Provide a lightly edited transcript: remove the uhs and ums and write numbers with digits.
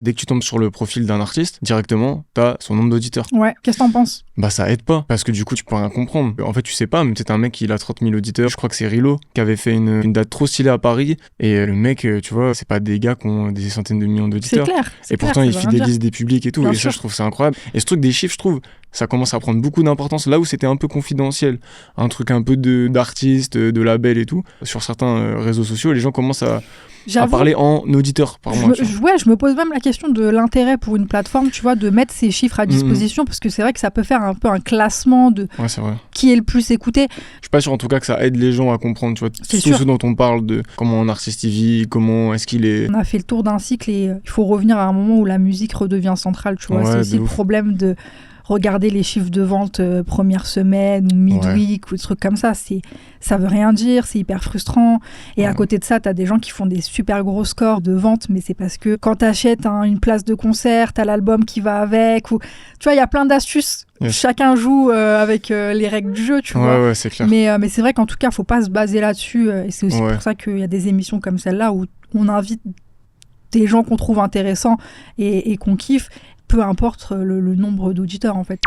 Dès que tu tombes sur le profil d'un artiste, directement, t'as son nombre d'auditeurs. Ouais, qu'est-ce que t'en penses? Bah ça aide pas, parce que du coup tu peux rien comprendre. En fait tu sais pas, mais peut-être un mec il a 30 000 auditeurs, je crois que c'est Rilo, qui avait fait une date trop stylée à Paris, et le mec, tu vois, c'est pas des gars qui ont des centaines de millions d'auditeurs. C'est clair. Et pourtant il fidélise des publics et tout, Bien et sûr. ça je trouve ça incroyable. Et ce truc des chiffres, je trouve, ça commence à prendre beaucoup d'importance, là où c'était un peu confidentiel, un truc un peu d'artistes, de labels et tout. Sur certains réseaux sociaux, les gens commencent à parler en auditeur par mois. Je me pose même la question de l'intérêt pour une plateforme, tu vois, de mettre ces chiffres à disposition, parce que c'est vrai que ça peut faire un peu un classement de qui est le plus écouté. Je suis pas sûr en tout cas que ça aide les gens à comprendre, tu vois, tout ce dont on parle, de comment un artiste vit, comment est-ce qu'il est... On a fait le tour d'un cycle et il faut revenir à un moment où la musique redevient centrale, tu vois. C'est aussi le problème de regarder les chiffres de vente première semaine ou midweek ou des trucs comme ça, ça veut rien dire, c'est hyper frustrant. Et à côté de ça, t'as des gens qui font des super gros scores de vente, mais c'est parce que quand t'achètes une place de concert, t'as l'album qui va avec. Ou... Tu vois, il y a plein d'astuces. Yes. Chacun joue avec les règles du jeu, tu vois. Ouais, c'est clair. Mais c'est vrai qu'en tout cas, faut pas se baser là-dessus. Et c'est aussi pour ça qu'il y a des émissions comme celle-là où on invite des gens qu'on trouve intéressants et qu'on kiffe, peu importe le nombre d'auditeurs en fait.